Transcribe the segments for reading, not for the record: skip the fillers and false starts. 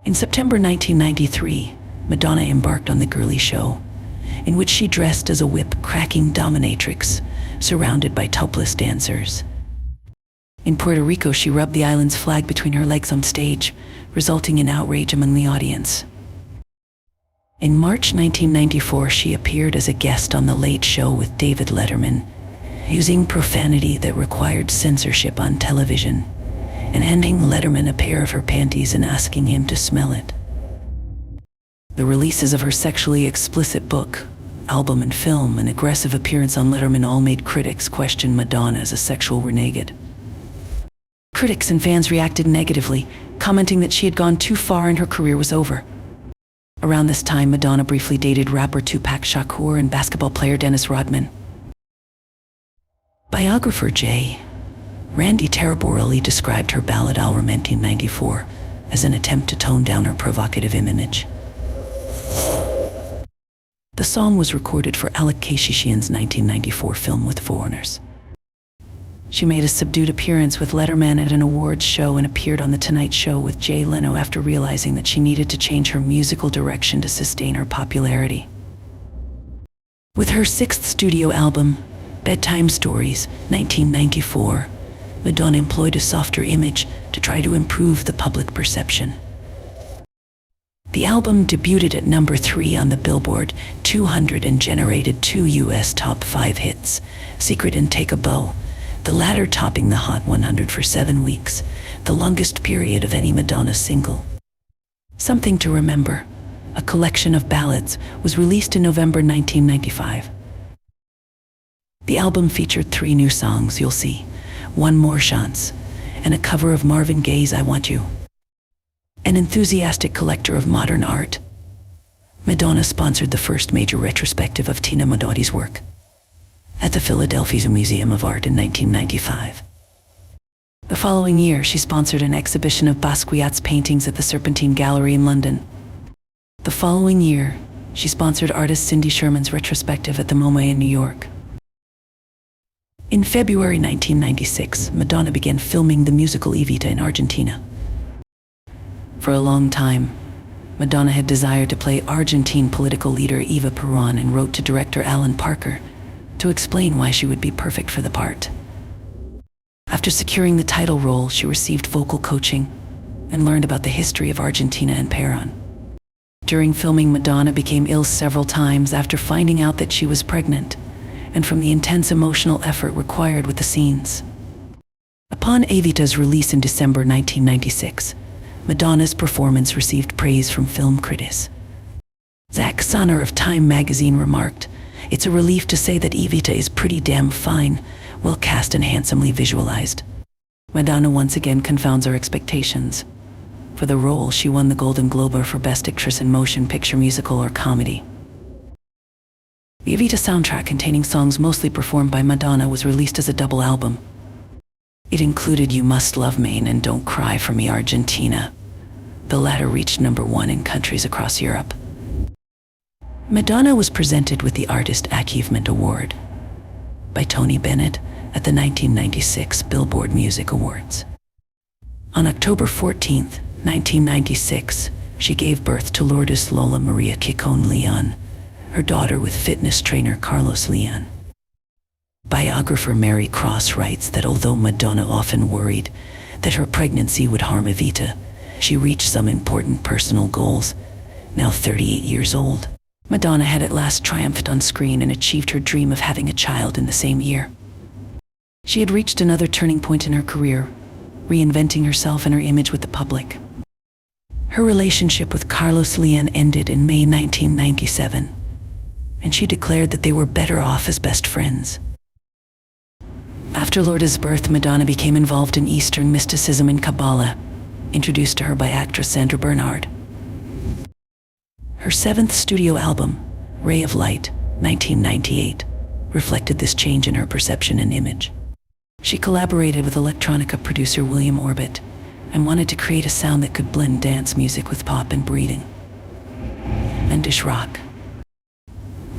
In September 1993, Madonna embarked on The Girly Show, in which she dressed as a whip-cracking dominatrix, surrounded by topless dancers. In Puerto Rico, she rubbed the island's flag between her legs on stage, resulting in outrage among the audience. In March 1994, she appeared as a guest on The Late Show with David Letterman, using profanity that required censorship on television, and handing Letterman a pair of her panties and asking him to smell it. The releases of her sexually explicit book, album, and film, and aggressive appearance on Letterman all made critics question Madonna as a sexual renegade. Critics and fans reacted negatively, commenting that she had gone too far and her career was over. Around this time, Madonna briefly dated rapper Tupac Shakur and basketball player Dennis Rodman. Biographer J. Randy Taraborelli described her ballad I'll Lament in 1994 as an attempt to tone down her provocative image. The song was recorded for Alec Keishishian's 1994 film With Foreigners. She made a subdued appearance with Letterman at an awards show and appeared on The Tonight Show with Jay Leno after realizing that she needed to change her musical direction to sustain her popularity. With her sixth studio album, Bedtime Stories, 1994, Madonna employed a softer image to try to improve the public perception. The album debuted at number 3 on the Billboard 200 and generated 2 US top 5 hits, Secret and Take a Bow, the latter topping the Hot 100 for 7 weeks, the longest period of any Madonna single. Something to Remember, a collection of ballads, was released in November 1995. The album featured 3 new songs, You'll See, One More Chance, and a cover of Marvin Gaye's I Want You. An enthusiastic collector of modern art, Madonna sponsored the first major retrospective of Tina Modotti's work at the Philadelphia Museum of Art in 1995. The following year, she sponsored an exhibition of Basquiat's paintings at the Serpentine Gallery in London. The following year, she sponsored artist Cindy Sherman's retrospective at the MoMA in New York. In February 1996, Madonna began filming the musical Evita in Argentina. For a long time, Madonna had desired to play Argentine political leader Eva Perón and wrote to director Alan Parker to explain why she would be perfect for the part. After securing the title role, she received vocal coaching and learned about the history of Argentina and Perón. During filming, Madonna became ill several times after finding out that she was pregnant, and from the intense emotional effort required with the scenes. Upon Evita's release in December 1996, Madonna's performance received praise from film critics. Zach Sonner of Time magazine remarked, "It's a relief to say that Evita is pretty damn fine, well cast and handsomely visualized." Madonna once again confounds our expectations. For the role, she won the Golden Globe for Best Actress in Motion Picture, Musical, or Comedy. The Evita soundtrack, containing songs mostly performed by Madonna, was released as a double album. It included You Must Love Me and Don't Cry for Me, Argentina. The latter reached number 1 in countries across Europe. Madonna was presented with the Artist Achievement Award by Tony Bennett at the 1996 Billboard Music Awards. On October 14, 1996, she gave birth to Lourdes Lola Maria Chicón Leon, her daughter, with fitness trainer Carlos Leon. Biographer Mary Cross writes that although Madonna often worried that her pregnancy would harm Evita, she reached some important personal goals. Now 38 years old, Madonna had at last triumphed on screen and achieved her dream of having a child in the same year. She had reached another turning point in her career, reinventing herself and her image with the public. Her relationship with Carlos Leon ended in May 1997, and she declared that they were better off as best friends. After Lourdes' birth, Madonna became involved in Eastern mysticism and Kabbalah, introduced to her by actress Sandra Bernhard. Her 7th studio album, Ray of Light, 1998, reflected this change in her perception and image. She collaborated with electronica producer William Orbit and wanted to create a sound that could blend dance music with pop and breathing and dish rock.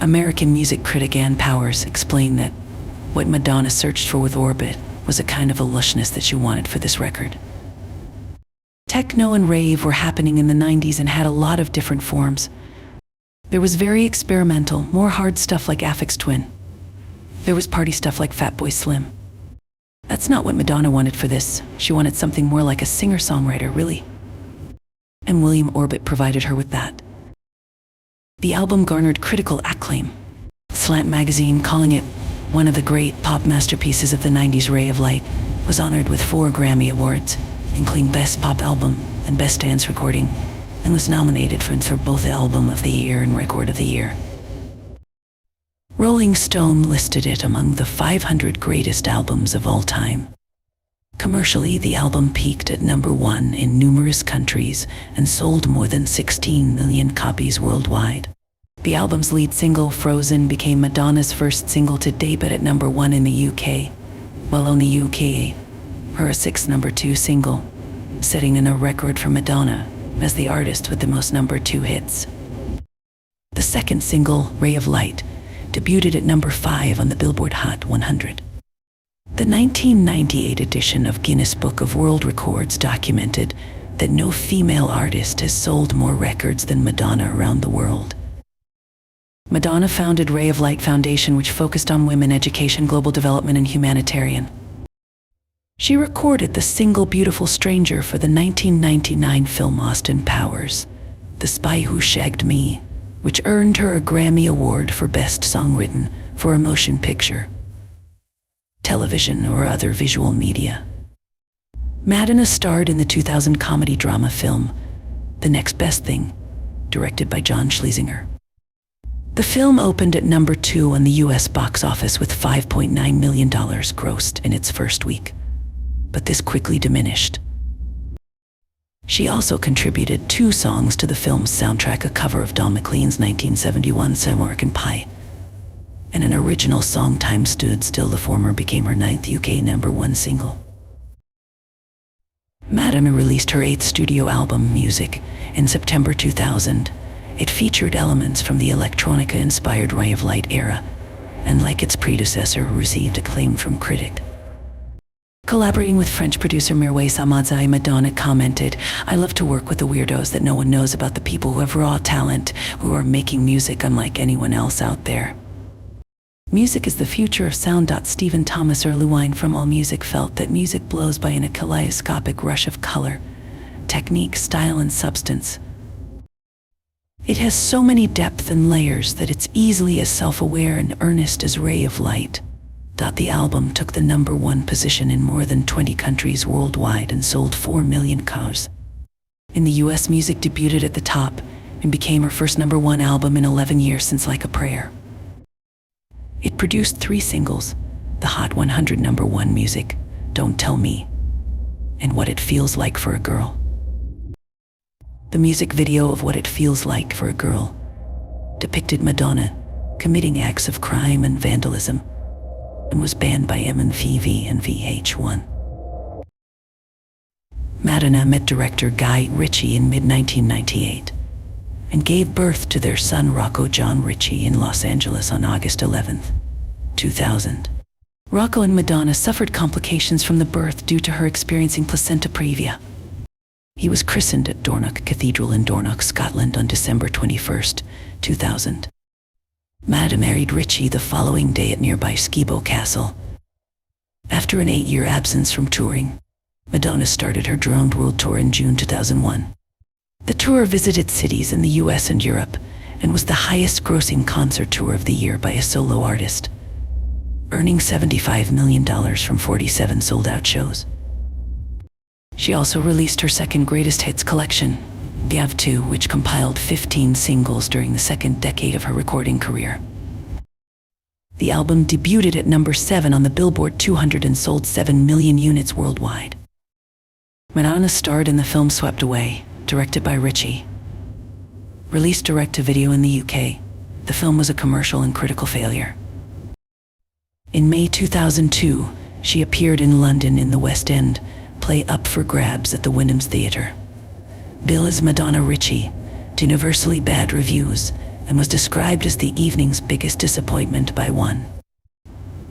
American music critic Ann Powers explained that what Madonna searched for with Orbit was a kind of a lushness that she wanted for this record. Techno and rave were happening in the 90s and had a lot of different forms. There was very experimental, more hard stuff like Aphex Twin. There was party stuff like Fatboy Slim. That's not what Madonna wanted for this. She wanted something more like a singer-songwriter, really. And William Orbit provided her with that. The album garnered critical acclaim. Slant magazine, calling it one of the great pop masterpieces of the 90s, Ray of Light, was honored with 4 Grammy Awards, including Best Pop Album and Best Dance Recording, and was nominated for both Album of the Year and Record of the Year. Rolling Stone listed it among the 500 greatest albums of all time. Commercially, the album peaked at #1 in numerous countries and sold more than 16 million copies worldwide. The album's lead single, Frozen, became Madonna's first single to debut at #1 in the UK, while on the UK, her 6th #2 single, setting a record for Madonna as the artist with the most #2 hits. The second single, Ray of Light, debuted at #5 on the Billboard Hot 100. The 1998 edition of Guinness Book of World Records documented that no female artist has sold more records than Madonna around the world. Madonna founded Ray of Light Foundation, which focused on women education, global development, and humanitarian. She recorded the single Beautiful Stranger for the 1999 film Austin Powers, The Spy Who Shagged Me, which earned her a Grammy Award for Best Song Written for a Motion Picture, television, or other visual media. Madonna starred in the 2000 comedy drama film The Next Best Thing, directed by John Schlesinger. The film opened at #2 on the US box office with $5.9 million grossed in its first week, but this quickly diminished. She also contributed 2 songs to the film's soundtrack, a cover of Don McLean's 1971 American Pie, and an original song, Time Stood Still. The former became her 9th UK #1 single. Madonna released her 8th studio album, Music, in September 2000. It featured elements from the electronica-inspired Ray of Light era, and like its predecessor, received acclaim from critics. Collaborating with French producer Mirwais Ahmadzai, Madonna commented, "I love to work with the weirdos that no one knows about, the people who have raw talent, who are making music unlike anyone else out there. Music is the future of sound." Stephen Thomas Erlewine from AllMusic felt that music blows by in a kaleidoscopic rush of color, technique, style, and substance. It has so many depth and layers that it's easily as self-aware and earnest as Ray of Light. The album took the #1 position in more than 20 countries worldwide and sold 4 million copies. In the US, Music debuted at the top and became her first #1 album in 11 years since Like a Prayer. It produced 3 singles, the Hot 100 #1 Music, Don't Tell Me, and What It Feels Like for a Girl. The music video of What It Feels Like for a Girl depicted Madonna committing acts of crime and vandalism, and was banned by MTV and VH1. Madonna met director Guy Ritchie in mid-1998 and gave birth to their son Rocco John Ritchie in Los Angeles on August 11, 2000. Rocco and Madonna suffered complications from the birth due to her experiencing placenta previa. He was christened at Dornoch Cathedral in Dornoch, Scotland on December 21, 2000. Madonna married Ritchie the following day at nearby Skibo Castle. After an 8-year absence from touring, Madonna started her Drowned World Tour in June 2001. The tour visited cities in the US and Europe and was the highest-grossing concert tour of the year by a solo artist, earning $75 million from 47 sold-out shows. She also released her second greatest hits collection, Part-2, which compiled 15 singles during the second decade of her recording career. The album debuted at #7 on the Billboard 200 and sold 7 million units worldwide. Madonna starred in the film Swept Away, directed by Ritchie. Released direct-to-video in the UK, the film was a commercial and critical failure. In May 2002, she appeared in London in the West End play Up for Grabs at the Wyndham's Theatre. Billed as Madonna Ritchie, to universally bad reviews, and was described as the evening's biggest disappointment by one.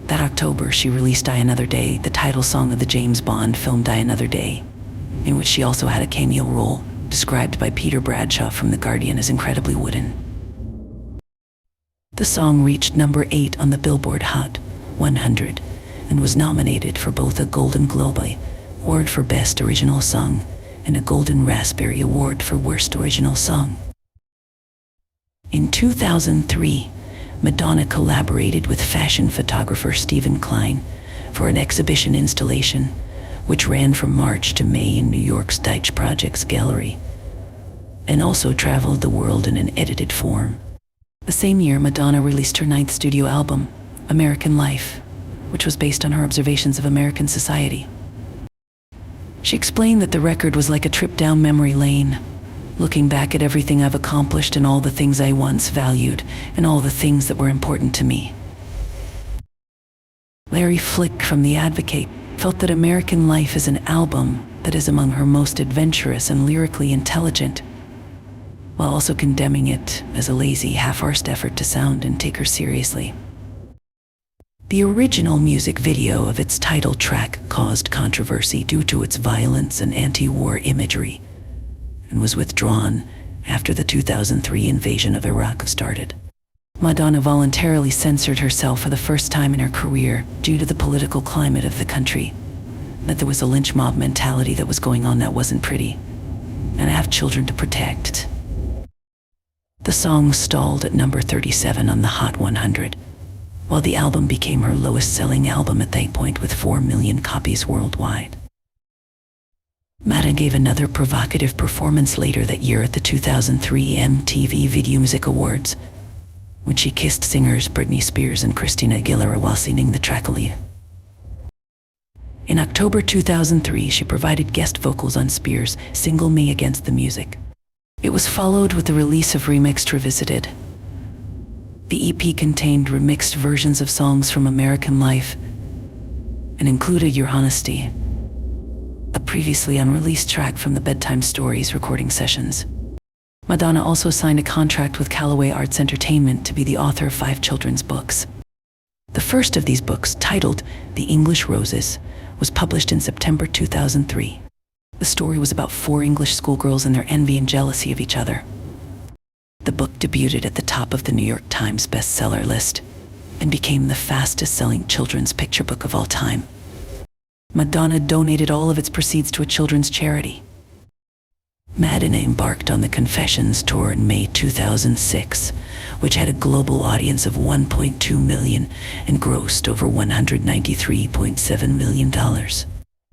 That October, she released Die Another Day, the title song of the James Bond film Die Another Day. in which she also had a cameo role, described by Peter Bradshaw from The Guardian as incredibly wooden. The song reached number 8 on the Billboard Hot 100 and was nominated for both a Golden Globe Award for Best Original Song and a Golden Raspberry Award for Worst Original Song. In 2003, Madonna collaborated with fashion photographer Stephen Klein for an exhibition installation, which ran from March to May in New York's Deitch Projects Gallery, and also traveled the world in an edited form. The same year, Madonna released her 9th studio album, American Life, which was based on her observations of American society. She explained that the record was like a trip down memory lane, looking back at everything I've accomplished and all the things I once valued and all the things that were important to me. Larry Flick from The Advocate felt that American Life is an album that is among her most adventurous and lyrically intelligent, while also condemning it as a lazy, half-arsed effort to sound and take her seriously. The original music video of its title track caused controversy due to its violence and anti-war imagery, and was withdrawn after the 2003 invasion of Iraq started. Madonna voluntarily censored herself for the first time in her career due to the political climate of the country, that there was a lynch mob mentality that was going on that wasn't pretty, and I have children to protect. The song stalled at number 37 on the Hot 100, while the album became her lowest-selling album at that point with 4 million copies worldwide. Madonna gave another provocative performance later that year at the 2003 MTV Video Music Awards, when she kissed singers Britney Spears and Christina Aguilera while singing the track Aaliyah. In October 2003, she provided guest vocals on Spears' single Me Against the Music. It was followed with the release of Remixed Revisited. The EP contained remixed versions of songs from American Life and included Your Honesty, a previously unreleased track from the Bedtime Stories recording sessions. Madonna also signed a contract with Callaway Arts Entertainment to be the author of 5 children's books. The first of these books, titled The English Roses, was published in September 2003. The story was about 4 English schoolgirls and their envy and jealousy of each other. The book debuted at the top of the New York Times bestseller list and became the fastest-selling children's picture book of all time. Madonna donated all of its proceeds to a children's charity. Madonna embarked on the Confessions tour in May 2006, which had a global audience of 1.2 million and grossed over $193.7 million,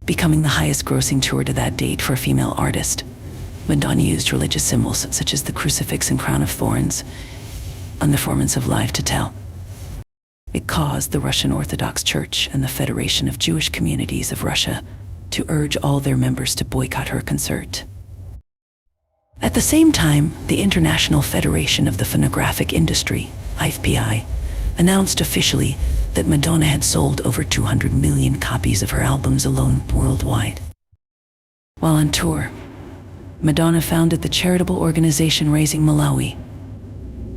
becoming the highest-grossing tour to that date for a female artist. Madonna used religious symbols such as the crucifix and crown of thorns on the performance of Live to Tell. It caused the Russian Orthodox Church and the Federation of Jewish Communities of Russia to urge all their members to boycott her concert. At the same time, the International Federation of the Phonographic Industry, IFPI, announced officially that Madonna had sold over 200 million copies of her albums alone worldwide. While on tour, Madonna founded the charitable organization Raising Malawi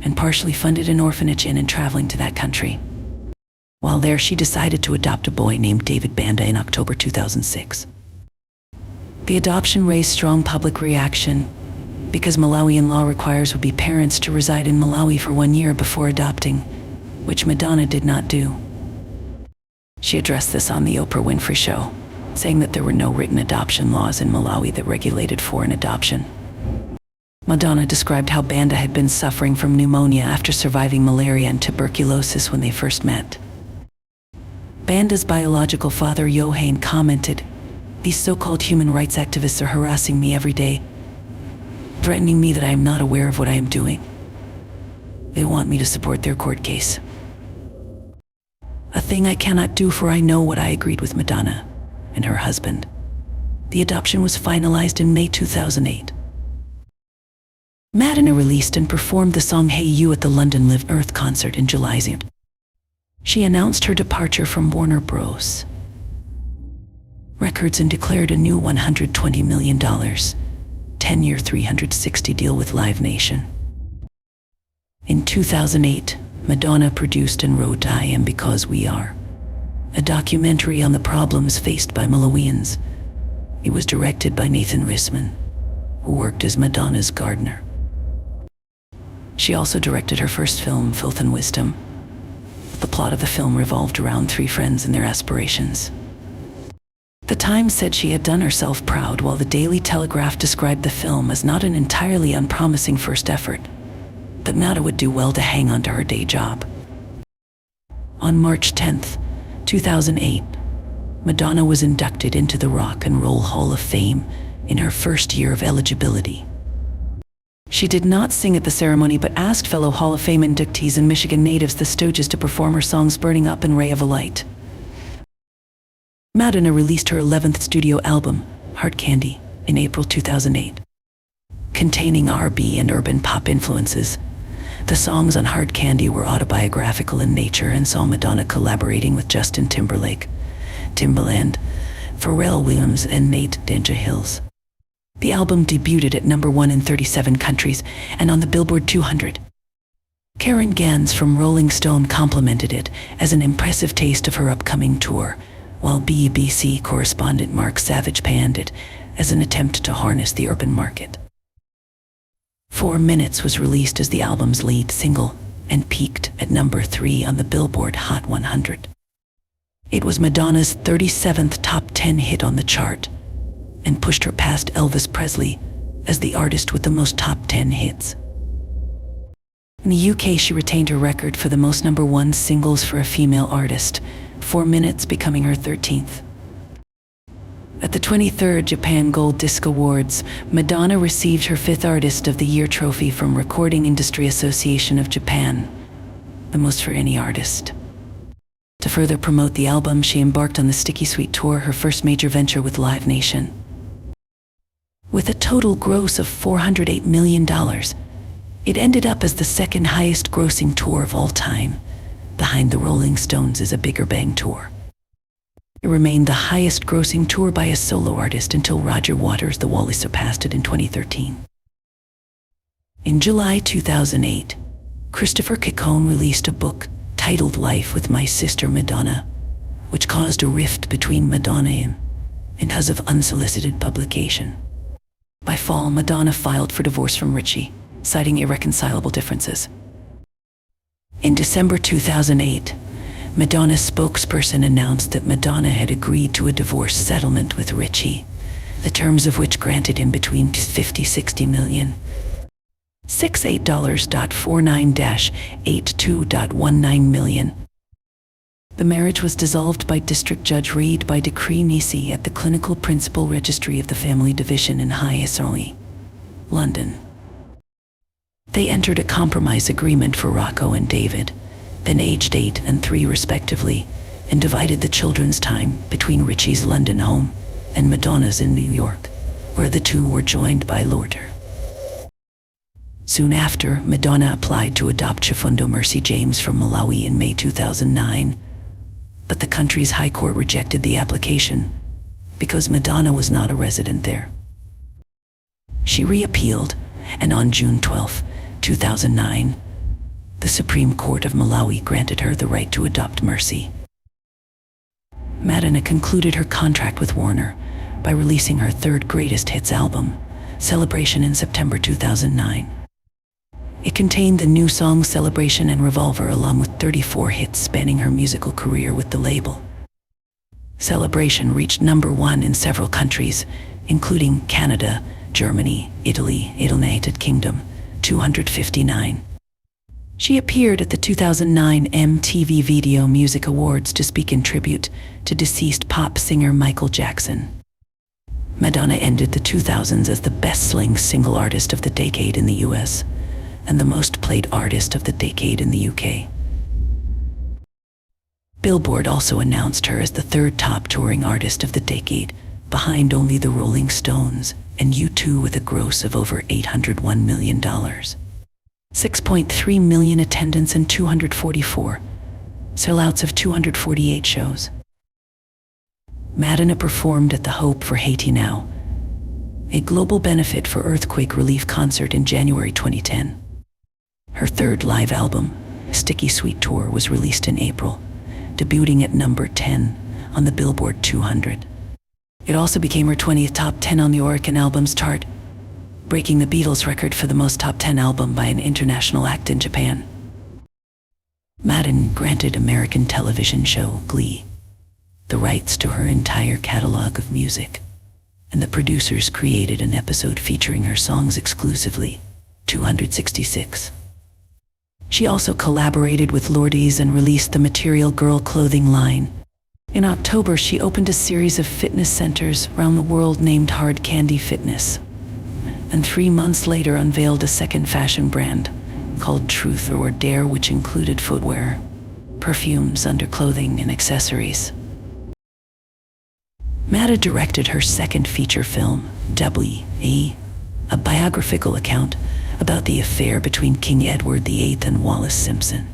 and partially funded an orphanage in and traveling to that country. While there, she decided to adopt a boy named David Banda in October 2006. The adoption raised strong public reaction because Malawian law requires would-be parents to reside in Malawi for 1 year before adopting, which Madonna did not do. She addressed this on The Oprah Winfrey Show, saying that there were no written adoption laws in Malawi that regulated foreign adoption. Madonna described how Banda had been suffering from pneumonia after surviving malaria and tuberculosis when they first met. Banda's biological father, Johann, commented, "These so-called human rights activists are harassing me every day, threatening me that I am not aware of what I am doing. They want me to support their court case. A thing I cannot do, for I know what I agreed with Madonna and her husband." The adoption was finalized in May 2008. Madonna released and performed the song Hey You at the London Live Earth concert in July. She announced her departure from Warner Bros. Records and declared a new $120 million, 10-year, $360 deal with Live Nation. In 2008, Madonna produced and wrote I Am Because We Are, a documentary on the problems faced by Malawians It was directed by Nathan Risman, who worked as Madonna's gardener. She also directed her first film, Filth and Wisdom. The plot of the film revolved around three friends and their aspirations. The Times said she had done herself proud, while the Daily Telegraph described the film as not an entirely unpromising first effort, but Nada would do well to hang on to her day job. On March 10th, 2008, Madonna was inducted into the Rock and Roll Hall of Fame in her first year of eligibility. She did not sing at the ceremony, but asked fellow Hall of Fame inductees and Michigan natives the Stooges to perform her songs Burning Up and Ray of a Light. Madonna released her 11th studio album, Hard Candy, in April 2008. Containing R&B and urban pop influences, the songs on Hard Candy were autobiographical in nature and saw Madonna collaborating with Justin Timberlake, Timbaland, Pharrell Williams, and Nate Danja Hills. The album debuted at #1 in 37 countries and on the Billboard 200. Karen Gans from Rolling Stone complimented it as an impressive taste of her upcoming tour, while BBC correspondent Mark Savage panned it as an attempt to harness the urban market. 4 Minutes was released as the album's lead single and peaked at #3 on the Billboard Hot 100. It was Madonna's 37th top 10 hit on the chart and pushed her past Elvis Presley as the artist with the most top 10 hits. In the UK, she retained her record for the most #1 singles for a female artist, 4 Minutes becoming her 13th. At the 23rd Japan Gold Disc Awards, Madonna received her 5th Artist of the Year trophy from Recording Industry Association of Japan, the most for any artist. To further promote the album, she embarked on the Sticky Sweet Tour, her first major venture with Live Nation. With a total gross of $408 million, it ended up as the second highest grossing tour of all time, behind the Rolling Stones' A Bigger Bang tour. It remained the highest grossing tour by a solo artist until Roger Waters' The Wall surpassed it in 2013. In July 2008, Christopher Ciccone released a book titled Life with My Sister Madonna, which caused a rift between Madonna and him because of unsolicited publication. By fall, Madonna filed for divorce from Richie, citing irreconcilable differences. In December 2008, Madonna's spokesperson announced that Madonna had agreed to a divorce settlement with Richie, the terms of which granted him between $50–60 million. $68.49–82.19 million. The marriage was dissolved by District Judge Reed by Decree Nisi at the Clinical Principal Registry of the Family Division in High Wycombe, London. They entered a compromise agreement for Rocco and David, then aged 8 and 3 respectively, and divided the children's time between Richie's London home and Madonna's in New York, where the two were joined by Lauder. Soon after, Madonna applied to adopt Chifundo Mercy James from Malawi in May 2009, but the country's high court rejected the application because Madonna was not a resident there. She reappealed, and on June 12, 2009, the Supreme Court of Malawi granted her the right to adopt Mercy. Madonna concluded her contract with Warner by releasing her third greatest hits album, Celebration, in September 2009. It contained the new songs Celebration and Revolver, along with 34 hits spanning her musical career with the label. Celebration reached #1 in several countries, including Canada, Germany, Italy, United Kingdom, 259. She appeared at the 2009 MTV Video Music Awards to speak in tribute to deceased pop singer Michael Jackson. Madonna ended the 2000s as the best-selling single artist of the decade in the US and the most played artist of the decade in the UK. Billboard also announced her as the third top touring artist of the decade, behind only the Rolling Stones and U2, with a gross of over $801 million. 6.3 million attendance and 244 sellouts of 248 shows. Madonna performed at the Hope for Haiti Now, a global benefit for earthquake relief concert, in January 2010. Her third live album, Sticky Sweet Tour, was released in April, debuting at #10 on the Billboard 200. It also became her 20th top 10 on the Oricon Albums chart, breaking the Beatles' record for the most top 10 album by an international act in Japan. Madonna granted American television show Glee the rights to her entire catalog of music, and the producers created an episode featuring her songs exclusively, 266. She also collaborated with Lourdes and released the Material Girl clothing line. In October, she opened a series of fitness centers around the world named Hard Candy Fitness, and 3 months later unveiled a second fashion brand called Truth or Dare, which included footwear, perfumes, underclothing, and accessories. Madonna directed her second feature film, W.E., a biographical account about the affair between King Edward VIII and Wallis Simpson.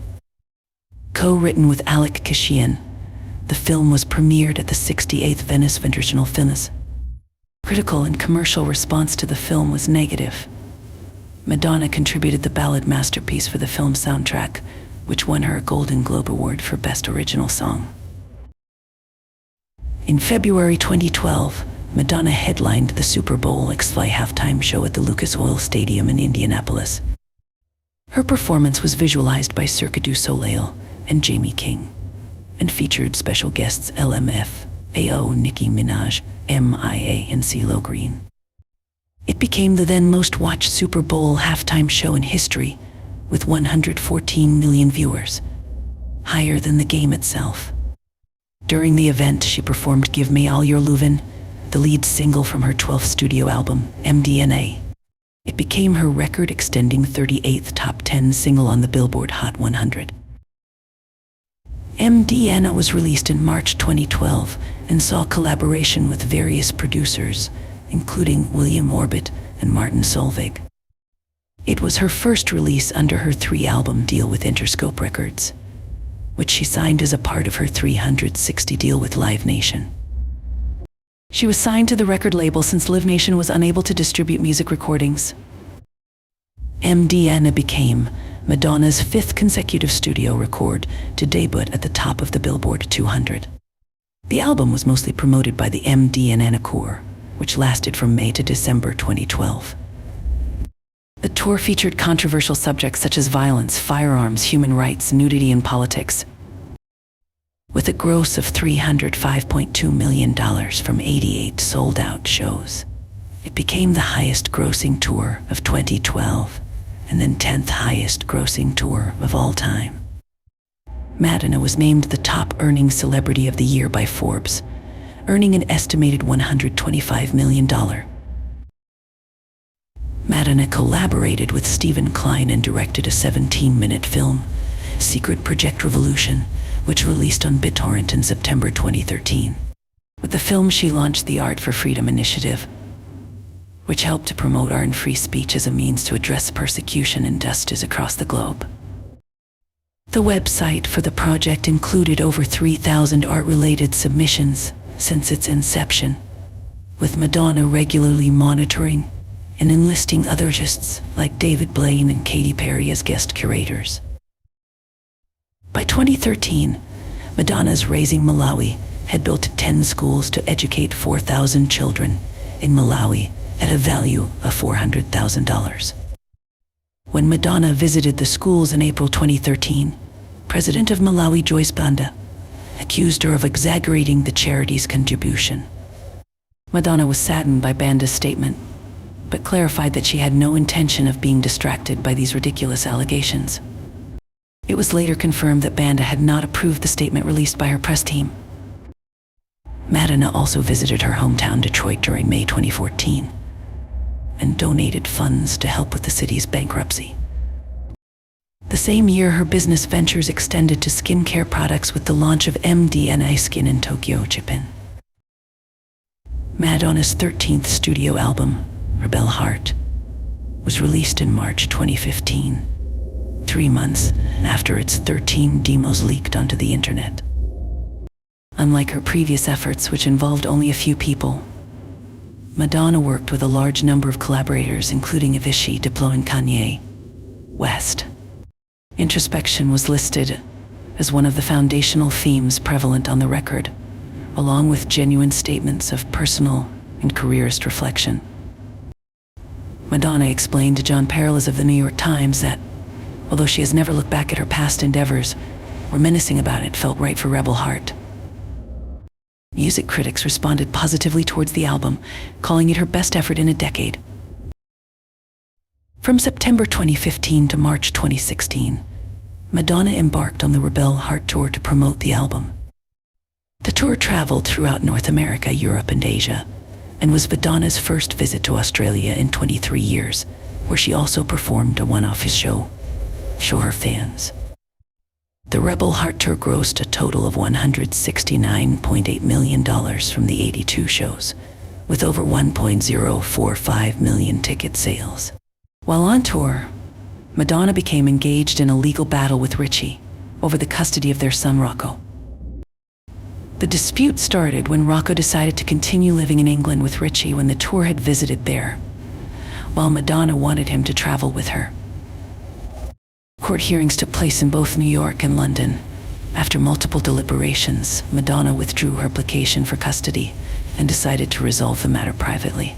Co-written with Alec Kashian, the film was premiered at the 68th Venice International Films. Critical and commercial response to the film was negative. Madonna contributed the ballad Masterpiece for the film soundtrack, which won her a Golden Globe Award for Best Original Song. In February 2012, Madonna headlined the Super Bowl XFL halftime show at the Lucas Oil Stadium in Indianapolis. Her performance was visualized by Cirque du Soleil and Jamie King, and featured special guests LMFAO, Nicki Minaj, MIA, and CeeLo Green. It became the then most watched Super Bowl halftime show in history, with 114 million viewers, higher than the game itself. During the event, she performed Give Me All Your Lovin', the lead single from her 12th studio album, MDNA. It became her record-extending 38th top 10 single on the Billboard Hot 100. MDNA was released in March 2012 and saw collaboration with various producers, including William Orbit and Martin Solveig. It was her first release under her 3-album deal with Interscope Records, which she signed as a part of her 360 deal with Live Nation. She was signed to the record label since Live Nation was unable to distribute music recordings. MDNA became Madonna's 5th consecutive studio record to debut at the top of the Billboard 200. The album was mostly promoted by the MDNA Tour, which lasted from May to December 2012. The tour featured controversial subjects such as violence, firearms, human rights, nudity, and politics. With a gross of $305.2 million from 88 sold-out shows, it became the highest-grossing tour of 2012 and then 10th highest-grossing tour of all time. Madonna was named the top-earning celebrity of the year by Forbes, earning an estimated $125 million. Madonna collaborated with Stephen Klein and directed a 17-minute film, Secret Project Revolution, which released on BitTorrent in September 2013. With the film, she launched the Art for Freedom initiative, which helped to promote art and free speech as a means to address persecution and injustice across the globe. The website for the project included over 3,000 art-related submissions since its inception, with Madonna regularly monitoring and enlisting other artists like David Blaine and Katy Perry as guest curators. By 2013, Madonna's Raising Malawi had built 10 schools to educate 4,000 children in Malawi at a value of $400,000. When Madonna visited the schools in April 2013, President of Malawi Joyce Banda accused her of exaggerating the charity's contribution. Madonna was saddened by Banda's statement, but clarified that she had no intention of being distracted by these ridiculous allegations. It was later confirmed that Banda had not approved the statement released by her press team. Madonna also visited her hometown Detroit during May 2014 and donated funds to help with the city's bankruptcy. The same year, her business ventures extended to skincare products with the launch of MDNA Skin in Tokyo, Japan. Madonna's 13th studio album, Rebel Heart, was released in March 2015, 3 months after its 13 demos leaked onto the internet. Unlike her previous efforts, which involved only a few people, Madonna worked with a large number of collaborators, including Avicii, Diplo, and Kanye West. Introspection was listed as one of the foundational themes prevalent on the record, along with genuine statements of personal and careerist reflection. Madonna explained to John Perales of the New York Times that, although she has never looked back at her past endeavors, reminiscing about it felt right for Rebel Heart. Music critics responded positively towards the album, calling it her best effort in a decade. From September 2015 to March 2016, Madonna embarked on the Rebel Heart Tour to promote the album. The tour traveled throughout North America, Europe, and Asia, and was Madonna's first visit to Australia in 23 years, where she also performed a one-off show her fans. The Rebel Heart Tour grossed a total of $169.8 million from the 82 shows, with over 1.045 million ticket sales. While on tour, Madonna became engaged in a legal battle with Richie over the custody of their son Rocco. The dispute started when Rocco decided to continue living in England with Richie when the tour had visited there, while Madonna wanted him to travel with her. Court hearings took place in both New York and London. After multiple deliberations, Madonna withdrew her application for custody and decided to resolve the matter privately.